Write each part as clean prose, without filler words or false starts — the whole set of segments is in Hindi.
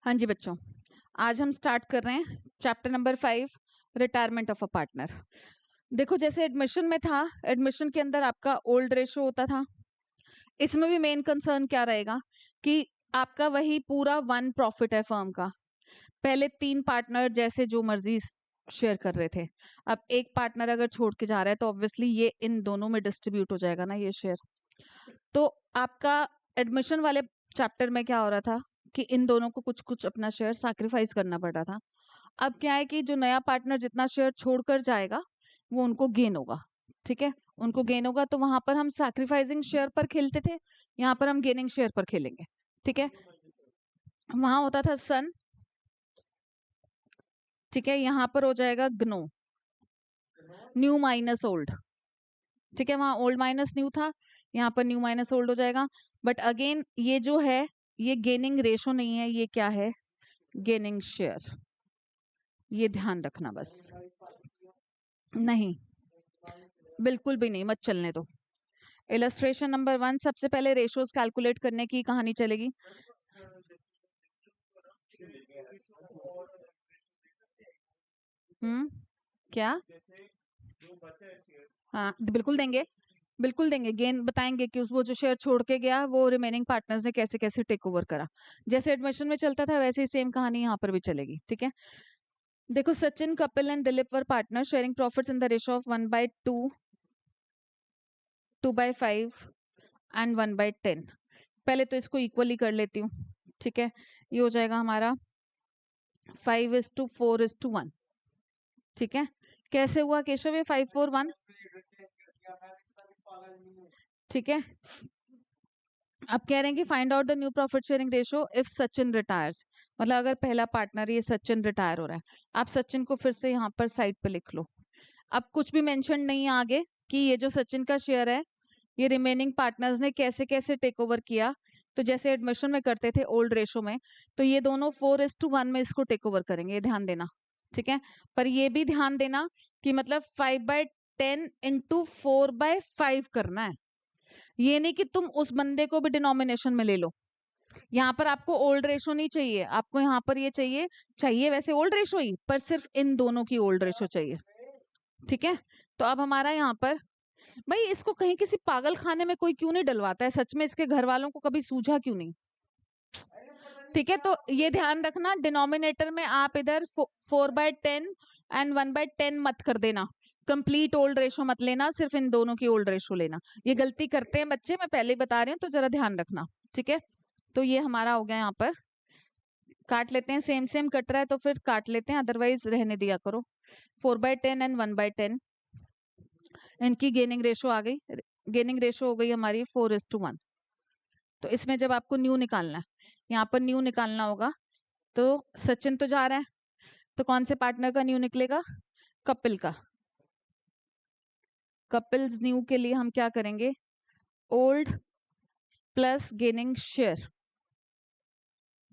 हाँ जी बच्चों, आज हम स्टार्ट कर रहे हैं chapter number 5, retirement of a partner. देखो, जैसे एडमिशन में था, एडमिशन के अंदर आपका ओल्ड रेशो होता था। इसमें भी मेन कंसर्न क्या रहेगा कि आपका वही पूरा वन प्रॉफिट है फर्म का। पहले 3 पार्टनर जैसे जो मर्जी शेयर कर रहे थे। अब एक पार्टनर अगर छोड़ के जा रहा है तो ऑब्वियसली ये इन दोनों में डिस्ट्रीब्यूट हो जाएगा ना ये शेयर। तो आपका एडमिशन वाले चैप्टर में क्या हो रहा था कि इन दोनों को कुछ कुछ अपना शेयर सैक्रिफाइस करना पड़ रहा था। अब क्या है कि जो नया पार्टनर जितना शेयर छोड़कर जाएगा वो उनको गेन होगा। ठीक है, उनको गेन होगा, तो वहां पर हम सैक्रिफाइसिंग शेयर पर खेलते थे, यहाँ पर हम गेनिंग शेयर पर खेलेंगे। ठीक है, वहां होता था सन। ठीक है, यहाँ पर हो जाएगा ग्नो, न्यू माइनस ओल्ड। ठीक है, वहां ओल्ड माइनस न्यू था, यहाँ पर न्यू माइनस ओल्ड हो जाएगा। बट अगेन ये जो है ये गेनिंग रेशो नहीं है, ये क्या है, गेनिंग शेयर। ये ध्यान रखना बस। नहीं, बिल्कुल भी नहीं, मत चलने दो। इलस्ट्रेशन नंबर 1, सबसे पहले रेशोज कैलकुलेट करने की कहानी चलेगी। क्या? हाँ बिल्कुल देंगे, बिल्कुल देंगे। गेन बताएंगे कि उस वो जो शेयर छोड़ के गया वो रिमेनिंग पार्टनर्स ने कैसे कैसे टेक ओवर करा। जैसे एडमिशन में चलता था वैसे ही सेम कहानी यहाँ पर भी चलेगी। ठीक है, देखो, Sachin, Kapil and Dilip were partner sharing profits in the ratio of 1/2, 2/5 and 1/10। पहले तो इसको इक्वली कर लेती हूँ। ठीक है, ये हो जाएगा हमारा 5:4:1। ठीक है, कैसे हुआ केशव ये 5:4:1? ठीक है, अब कह रहे हैं कि find out the new profit sharing ratio if Sachin retires. मतलब अगर पहला पार्टनर ये सचिन रिटायर हो रहा है, आप सचिन को फिर से यहाँ पर साइड पे लिख लो। अब कुछ भी मेंशन नहीं है आगे कि ये जो सचिन का शेयर है ये रिमेनिंग पार्टनर्स ने कैसे कैसे टेक ओवर किया। तो जैसे एडमिशन में करते थे ओल्ड रेशो में, तो ये दोनों 4:1 में इसको टेक ओवर करेंगे, ये ध्यान देना। ठीक है, पर ये भी ध्यान देना कि मतलब 5/10 इंटू 4/5 करना है। ये नहीं कि तुम उस बंदे को भी डिनोमिनेशन में ले लो। यहाँ पर आपको ओल्ड रेशो नहीं चाहिए, आपको यहाँ पर ये चाहिए, चाहिए वैसे ओल्ड रेशो ही, पर सिर्फ इन दोनों की ओल्ड रेशो चाहिए। ठीक है, तो अब हमारा यहाँ पर, भाई इसको कहीं किसी पागल खाने में कोई क्यों नहीं डलवाता है, सच में इसके घर वालों को कभी सूझा क्यों नहीं? ठीक है, तो ये ध्यान रखना, डिनोमिनेटर में आप इधर 4/10 एंड 1/10 मत कर देना। कंप्लीट ओल्ड रेशो मत लेना, सिर्फ इन दोनों की ओल्ड रेशो लेना। ये गलती करते हैं बच्चे, मैं पहले ही बता रही हूँ, तो जरा ध्यान रखना। ठीक है, तो ये हमारा हो गया। यहाँ पर काट लेते हैं, सेम सेम कट रहा है तो फिर काट लेते हैं, अदरवाइज रहने दिया करो। 4/10 एंड 1/10, इनकी गेनिंग रेशो आ गई। गेनिंग रेशो हो गई हमारी 4:1। तो इसमें जब आपको न्यू निकालना है, यहाँ पर न्यू निकालना होगा, तो सचिन तो जा रहा है, तो कौन से पार्टनर का न्यू निकलेगा? कपिल का। कपिल्स न्यू के लिए हम क्या करेंगे? Old plus gaining share.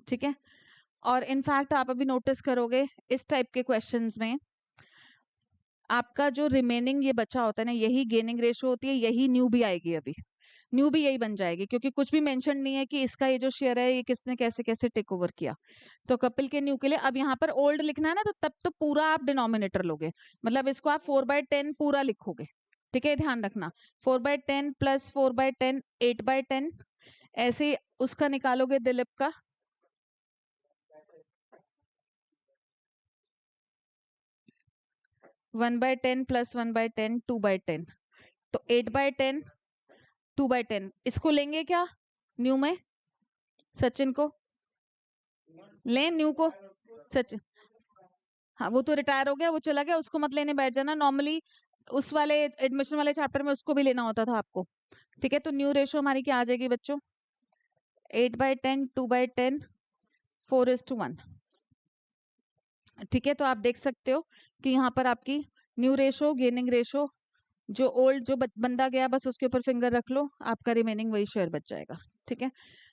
ठीक है, और इनफैक्ट आप अभी नोटिस करोगे इस टाइप के क्वेश्चंस में आपका जो रिमेनिंग ये बचा होता है ना, यही गेनिंग रेशो होती है, यही न्यू भी आएगी। अभी न्यू भी यही बन जाएगी, क्योंकि कुछ भी मेंशन नहीं है कि इसका ये जो शेयर है ये किसने कैसे कैसे टेक ओवर किया। तो कपिल के न्यू के लिए अब यहाँ पर ओल्ड लिखना है ना, तो तब तो पूरा आप डिनोमिनेटर लोगे, मतलब इसको आप 4/10 पूरा लिखोगे। ठीक है, ध्यान रखना, 4/10 प्लस 4/10 8/10, ऐसे उसका निकालोगे दिलीप का। 1/10 प्लस 1/10 2/10, तो 8/10 2/10, इसको लेंगे क्या न्यू में? सचिन को लें, न्यू को। सचिन, हाँ वो तो रिटायर हो गया, वो चला गया, उसको मत लेने बैठ जाना। नॉर्मली उस वाले एडमिशन वाले चैप्टर में उसको भी लेना होता था आपको। ठीक है, तो न्यू रेशो हमारी क्या आ जाएगी बच्चों? 8/10 2/10 4:1। ठीक है, तो आप देख सकते हो कि यहाँ पर आपकी न्यू रेशो, गेनिंग रेशो, जो ओल्ड जो बंदा गया बस उसके ऊपर फिंगर रख लो, आपका रिमेनिंग वही शेयर बच जाएगा। ठीक है,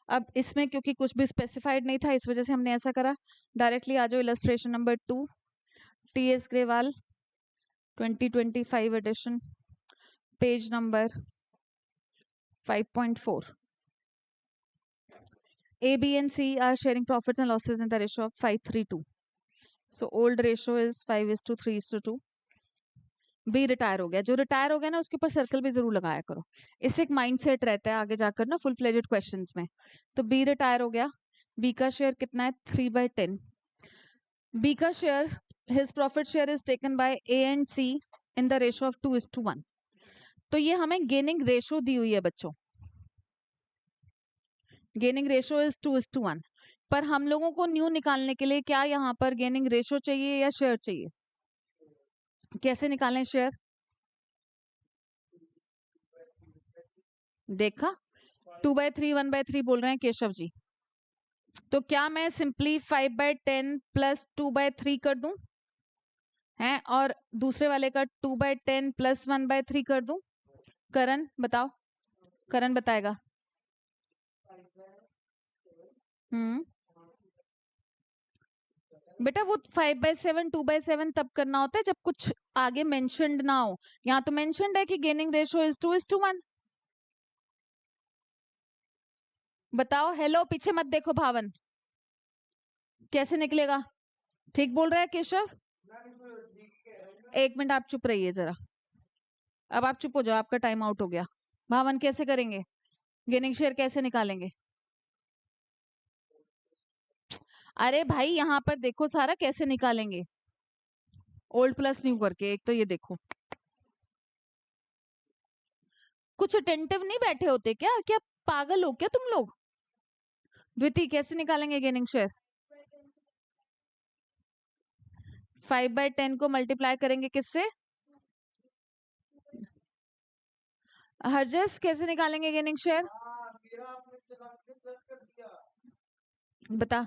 अब इसमें क्योंकि कुछ भी स्पेसिफाइड नहीं था इस वजह से हमने ऐसा करा। डायरेक्टली आ जाओ illustration number 2, TS Grewal 2025 edition, page number 5.4। A, B and C are sharing profits and losses in the ratio of 5:3:2. So old ratio is 5:3:2. B retire हो गया, जो रिटायर हो गया ना उसके ऊपर सर्कल भी जरूर लगाया करो, इससे एक माइंडसेट रहता है आगे जाकर ना फुल फ्लेजेड क्वेश्चंस में। तो बी रिटायर हो गया, बी का शेयर कितना है 3/10। बी का share his profit share is taken by A and C in the ratio of 2:1। तो ये हमें गेनिंग रेशियो दी हुई है बच्चों, गेनिंग रेशियो इज 2:1। पर हम लोगों को न्यू निकालने के लिए क्या यहाँ पर गेनिंग रेशियो चाहिए या शेयर चाहिए? कैसे निकालें शेयर? देखा 2/3 1/3 बोल रहे हैं केशव जी। तो क्या मैं सिंपली 5/10 प्लस 2/3 कर दूं है, और दूसरे वाले का 2/10 प्लस 1/3 कर दूं? करण बताओ, करण बताएगा। बेटा वो 5/7 2/7 तब करना होता है जब कुछ आगे मेंशन्ड ना हो, यहाँ तो मेंशन्ड है कि गेनिंग रेशियो इज 2:1। बताओ, हेलो पीछे मत देखो भावन, कैसे निकलेगा? ठीक बोल रहा है केशव? एक मिनट आप चुप रहिए जरा, अब आप चुप हो जाओ, आपका टाइम आउट हो गया। भावन कैसे करेंगे, गेनिंग शेयर कैसे निकालेंगे? अरे भाई यहाँ पर देखो सारा कैसे निकालेंगे, ओल्ड प्लस न्यू करके। एक तो ये देखो, कुछ अटेंटिव नहीं बैठे होते क्या? क्या पागल हो क्या तुम लोग? द्वितीय कैसे निकालेंगे गेनिंग शेयर? 5/10 को मल्टीप्लाई करेंगे किससे? हरजस कैसे निकालेंगे गेनिंग शेयर? बता।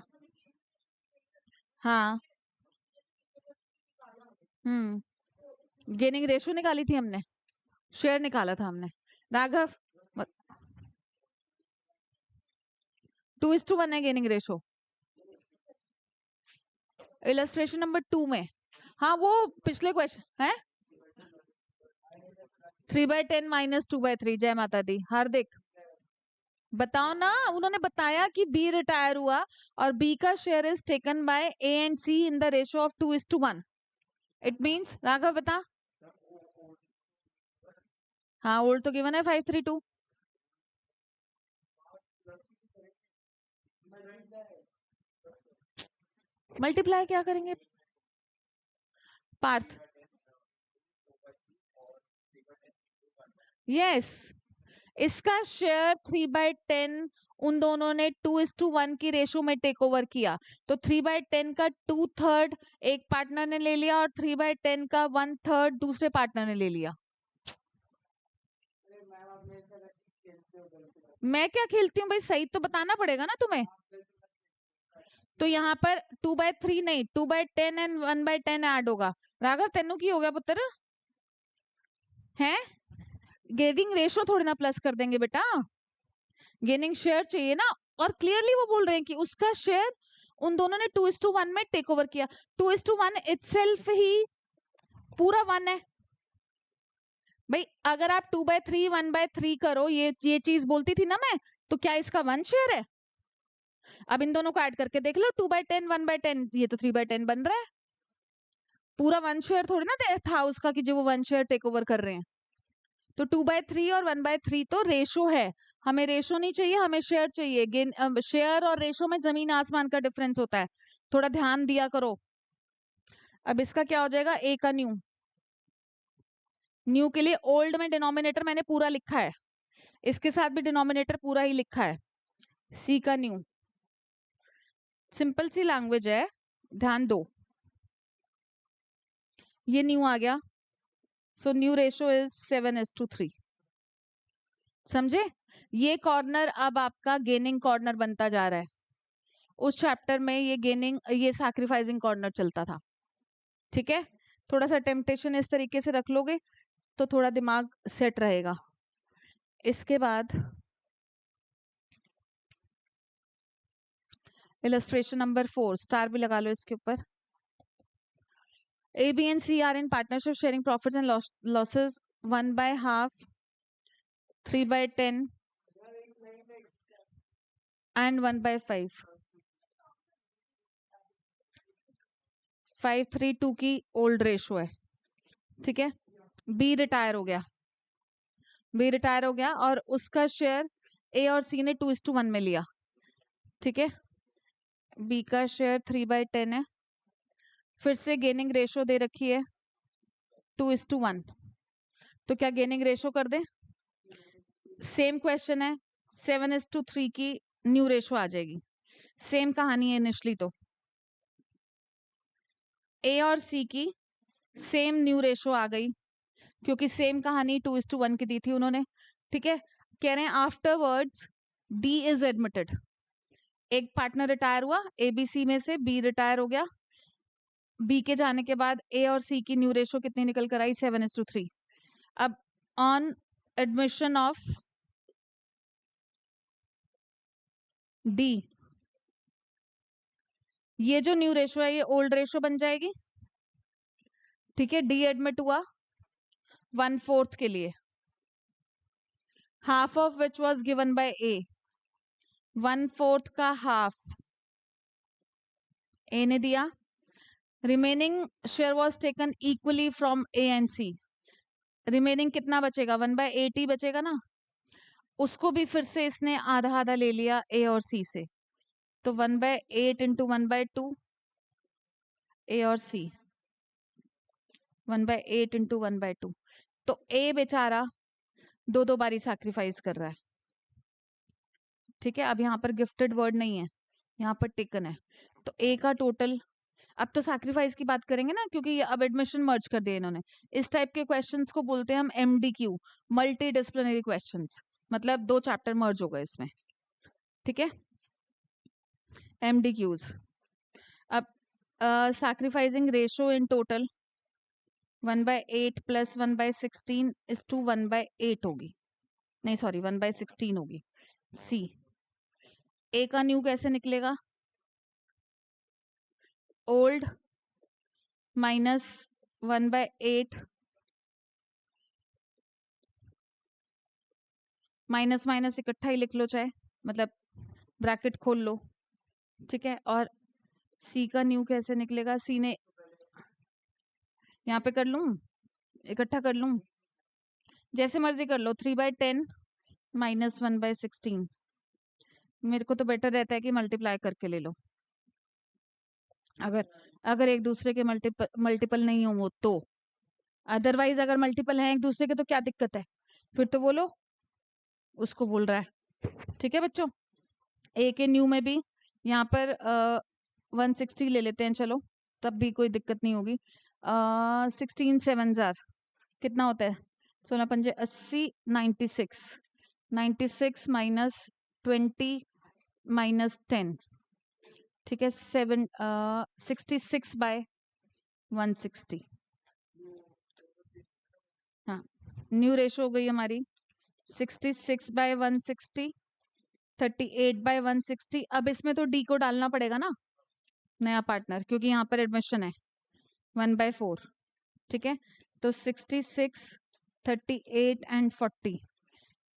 हाँ गेनिंग रेशो निकाली थी हमने, शेयर निकाला था हमने। राघव 2:1 है गेनिंग रेशो, इलस्ट्रेशन नंबर 2 में। हाँ वो पिछले क्वेश्चन है 3/10 माइनस 2/3। जय माता दी। हार्दिक बताओ ना, उन्होंने बताया कि बी रिटायर हुआ और बी का share is taken by A and C in the ratio of 2:1। It means Raghav बता। हाँ ओल्ड तो गिवन है 5:3:2। मल्टीप्लाई क्या करेंगे पार्थ? यस इसका शेयर 3/10 उन दोनों ने 2:1 की रेशो में टेक ओवर किया, तो 3/10 का 2/3 एक पार्टनर ने ले लिया और 3/10 का 1/3 दूसरे पार्टनर ने ले लिया। मैं क्या खेलती हूँ भाई, सही तो बताना पड़ेगा ना तुम्हें। तो यहाँ पर 2/3 नहीं 2/10 एंड 1/10 ऐड होगा। राघव तेनू की हो गया पुत्र है, गेनिंग रेशो थोड़ी ना प्लस कर देंगे बेटा, गेनिंग शेयर चाहिए ना। और क्लियरली वो बोल रहे हैं कि उसका शेयर उन दोनों ने 2:1 में टेक ओवर किया। 2:1 इटसेल्फ ही पूरा 1 है भाई। अगर आप 2/3 1/3 करो, ये चीज बोलती थी ना मैं, तो क्या इसका 1 शेयर है? अब इन दोनों को ऐड करके देख लो, 2/10 1/10, ये तो 3/10 बन रहा है। पूरा 1 शेयर थोड़ी ना था उसका कि जो वो 1 शेयर टेक ओवर कर रहे हैं। तो 2/3 और 1/3 तो रेशो है, हमें रेशो नहीं चाहिए, हमें शेयर चाहिए। शेयर और रेशो में जमीन आसमान का डिफरेंस होता है, थोड़ा ध्यान दिया करो। अब इसका क्या हो जाएगा, ए का न्यू, न्यू के लिए ओल्ड में डिनोमिनेटर मैंने पूरा लिखा है, इसके साथ भी डिनोमिनेटर पूरा ही लिखा है। सी का न्यू, सिंपल सी लैंग्वेज है, ध्यान दो। ये न्यू आ गया, सो न्यू रेशो इज 7:3। समझे? ये कॉर्नर अब आपका गेनिंग कॉर्नर बनता जा रहा है। उस चैप्टर में ये गेनिंग, ये सैक्रिफाइसिंग कॉर्नर चलता था। ठीक है, थोड़ा सा टेम्पटेशन इस तरीके से रख लोगे तो थोड़ा दिमाग सेट रहेगा। इसके बाद इलस्ट्रेशन नंबर 4, स्टार भी लगा लो इसके ऊपर। A, B and C are in partnership sharing profits and losses 1/2, 3/10. And 1/5, 5:3:2 की ओल्ड रेशो है, ठीक है। बी रिटायर हो गया, बी रिटायर हो गया और उसका शेयर ए और सी ने 2:1 में लिया, ठीक है। बी का शेयर 3/10 है, फिर से गेनिंग रेशो दे रखी है 2:1, तो क्या गेनिंग रेशो कर दे? सेम क्वेश्चन है, 7:3 की न्यू रेशो आ जाएगी, सेम कहानी है इनिशली। तो ए और सी की सेम न्यू रेशो आ गई क्योंकि सेम कहानी 2:1 की दी थी उन्होंने, ठीक है। कह रहे हैं आफ्टरवर्ड्स डी इज एडमिटेड, एक पार्टनर रिटायर हुआ एबीसी में से, बी रिटायर हो गया, बी के जाने के बाद ए और सी की न्यू रेशो कितनी निकल कर आई? 7:3। अब ऑन एडमिशन ऑफ डी, ये जो न्यू रेशो है ये ओल्ड रेशो बन जाएगी, ठीक है। डी एडमिट हुआ 1/4 के लिए, half of which was given by A, 1/4 का हाफ ए ने दिया, remaining share was taken equally from A and C, remaining कितना बचेगा? 1/8 ही बचेगा ना, उसको भी फिर से इसने आधा आधा ले लिया ए और सी से, तो 1/8 इंटू 1/2 ए और सी, 1/8 इंटू 1/2, तो ए बेचारा दो दो बारी सैक्रिफाइस कर रहा है, ठीक है। अब यहाँ पर गिफ्टेड वर्ड नहीं है, यहाँ पर टेकन है, तो ए का टोटल, अब तो सैक्रिफाइस की बात करेंगे ना क्योंकि अब एडमिशन मर्ज कर दिया इन्होंने। इस टाइप के क्वेश्चंस को बोलते हैं हम MDQ, मल्टी डिसिप्लिनरी क्वेश्चंस, मतलब 2 चैप्टर मर्ज हो गए इसमें, ठीक है, MDQs। अब sacrificing ratio in total 1/8 plus 1/16 is to 1/8 होगी, नहीं सॉरी 1/16 होगी। सी, ए का न्यू कैसे निकलेगा? ओल्ड माइनस 1/8 माइनस माइनस इकट्ठा ही लिख लो चाहे, मतलब ब्रैकेट खोल लो, ठीक है। और सी का न्यू कैसे निकलेगा? सी ने यहाँ पे कर लूं, इकट्ठा कर लूं, जैसे मर्जी कर लो, 3/10 माइनस 1/16, मेरे को तो बेटर रहता है कि मल्टीप्लाई करके ले लो, अगर अगर एक दूसरे के मल्टीपल नहीं हो वो तो, अदरवाइज अगर मल्टीपल हैं एक दूसरे के तो क्या दिक्कत है, फिर तो बोलो, उसको बोल रहा है, ठीक है बच्चों। ए के न्यू में भी यहाँ पर 160 ले लेते हैं, चलो तब भी कोई दिक्कत नहीं होगी। 16 7 जार कितना होता है? 16 पंजे 80, 96, 96 माइनस 20 माइनस 10, ठीक है, 66/160, हाँ न्यू रेशो हो गई हमारी 66/160, 38/160। अब इसमें तो डी को डालना पड़ेगा ना, नया पार्टनर, क्योंकि यहाँ पर एडमिशन है 1/4, ठीक है। तो 66, 38 एंड 40,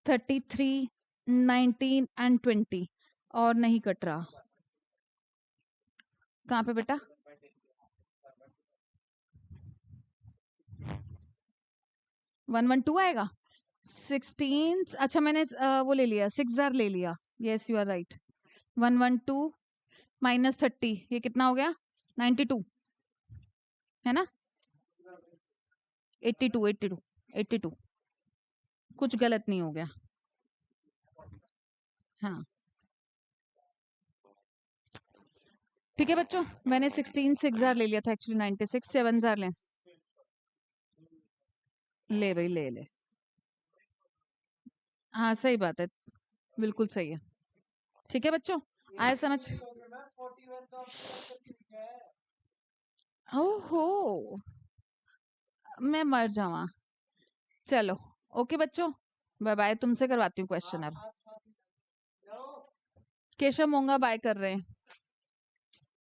33, 19 एंड 20, और नहीं कट रहा, कहाँ पे बेटा? 112 आएगा, 16, अच्छा मैंने वो ले लिया 6 जार ले लिया, yes you are right. 112 minus 30, ये कितना हो गया? 92 है ना, 82 82 82, कुछ गलत नहीं हो गया, हाँ ठीक है बच्चों। मैंने 16 6 जार ले लिया था एक्चुअली, 96 7 जार ले भाई ले, हाँ सही बात है, बिल्कुल सही है, ठीक है बच्चों, आया समझ? ओहो मैं मर जावा, चलो ओके बच्चों, बाय बाय, तुमसे करवाती हूँ क्वेश्चन अब। केशव मोंगा बाय कर रहे हैं।